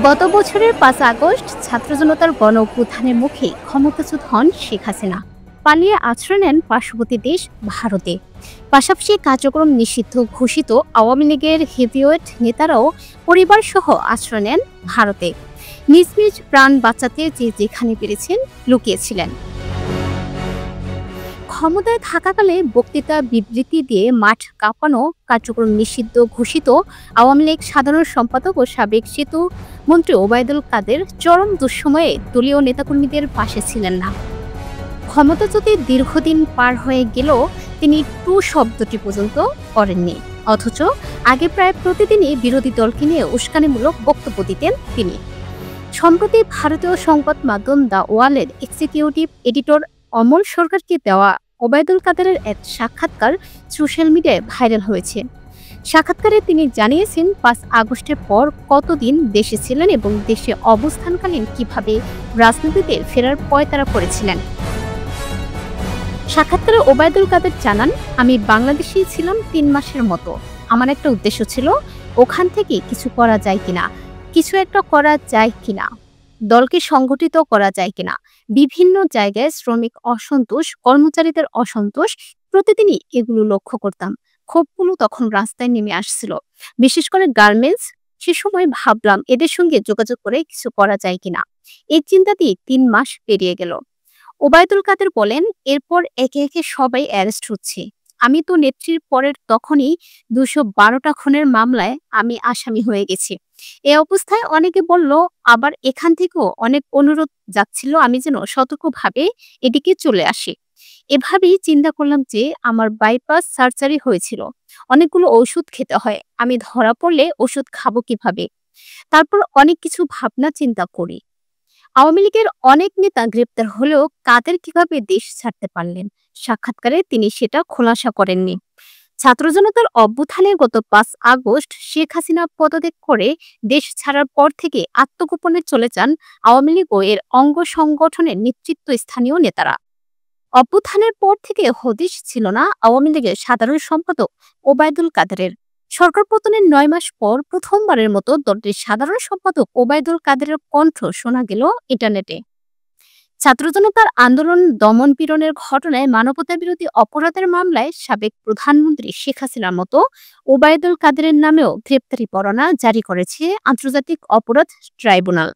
গত বছরের ৫ আগস্ট ছাত্র জনতার গণ অভ্যুত্থানের মুখে ক্ষমতাচ্যুত হন শেখ হাসিনা। পালিয়ে আশ্রয় নেন পার্শ্ববর্তী দেশ ভারতে। পাশাপাশি কার্যক্রম নিষিদ্ধ ঘোষিত আওয়ামী লীগের হেভিওয়েট নেতারাও পরিবারসহ আশ্রয় নেন ভারতে। নিজ নিজ প্রাণ বাঁচাতে যে যেখানে পেরেছেন লুকিয়েছিলেন। ক্ষমতায় থাকাকালে বক্তৃতা বিবৃতি দিয়ে মাঠ কাঁপানো, কার্যক্রম নিষিদ্ধ ঘোষিত আওয়ামী লীগ সাধারণ সম্পাদক ও সাবেক সেতু মন্ত্রী ওবায়দুল কাদের চরম দুঃসময়ে দলীয় নেতাকর্মীদের পাশে ছিলেন না। ক্ষমতাচ্যুতি দীর্ঘদিন পার হয়ে গেলেও তিনি টু শব্দটি পর্যন্ত করেননি। অথচ আগে প্রায় প্রতিদিনই বিরোধী দলকে নিয়ে উস্কানিমূলক বক্তব্য দিতেন তিনি। সম্প্রতি ভারতীয় সংবাদ মাধ্যম দ্য ওয়ালের এক্সিকিউটিভ এডিটর অমল সরকারকে দেওয়া ওবায়দুল কাদেরের এক সাক্ষাৎকার সোশ্যাল মিডিয়ায় ভাইরাল হয়েছে। সাক্ষাৎকারে তিনি জানিয়েছেন ৫ আগস্টের পর কতদিন দেশে ছিলেন এবং দেশে অবস্থানকালীন কিভাবে রাজনীতিতে ফেরার পয়তারা করেছিলেন। সাক্ষাৎকারে ওবায়দুল কাদের জানান, আমি বাংলাদেশেই ছিলাম ৩ মাসের মতো। আমার একটা উদ্দেশ্য ছিল ওখান থেকে কিছু করা যায় কিনা, কিছু একটা করা যায় কিনা, দলকে সংগঠিত করা যায় কিনা। বিভিন্ন জায়গায় শ্রমিক অসন্তোষ, কর্মচারীদের অসন্তোষ, প্রতিদিনই এগুলো লক্ষ্য করতাম। ক্ষোভগুলো তখন রাস্তায় নেমে আসছিল, বিশেষ করে গার্মেন্টস। সে সময় ভাবলাম এদের সঙ্গে যোগাযোগ করে কিছু করা যায় কিনা। এই চিন্তা দিয়ে ৩ মাস পেরিয়ে গেল। ওবায়দুল কাদের বলেন, এরপর একে একে সবাই অ্যারেস্ট হচ্ছে। আমি তো নেত্রীর পরের তখনই ২১২টা খুনের মামলায় আমি আসামি হয়ে গেছি। এ অবস্থায় অনেকে বলল, আবার এখান থেকেও অনেক অনুরোধ যাচ্ছিল আমি যেন সতর্কভাবে এদিকে চলে আসি। এভাবেই চিন্তা করলাম যে আমার বাইপাস সার্জারি হয়েছিল, অনেকগুলো ওষুধ খেতে হয়, আমি ধরা পড়লে ওষুধ খাবো কিভাবে। তারপর অনেক কিছু ভাবনা চিন্তা করি। আওয়ামী লীগের অনেক নেতা গ্রেপ্তার হলেও কাদের কিভাবে দেশ ছাড়তে পারলেন, সাক্ষাৎকারে তিনি সেটা খোলাসা করেননি। ছাত্র জনতার অভ্যুত্থানের গত ৫ আগস্ট শেখ হাসিনা পদত্যাগ করে দেশ ছাড়ার পর থেকে আত্মগোপনে চলে যান আওয়ামী লীগ ও এর অঙ্গ সংগঠনের নেতৃত্ব স্থানীয় নেতারা। অভ্যুত্থানের পর থেকে হদিশ ছিল না আওয়ামী লীগের সাধারণ সম্পাদক ওবায়দুল কাদেরের। সরকার পতনের ৯ মাস পর প্রথমবারের মতো দলটির সাধারণ সম্পাদক ওবায়দুল কাদেরের কণ্ঠ শোনা গেল ইন্টারনেটে। ছাত্র জনতার আন্দোলন, দমন পীড়নের ঘটনায় মানবতাবিরোধী অপরাধের মামলায় সাবেক প্রধানমন্ত্রী শেখ হাসিনার মতো ওবায়দুল কাদেরের নামেও গ্রেপ্তারি পরোয়ানা জারি করেছে আন্তর্জাতিক অপরাধ ট্রাইব্যুনাল।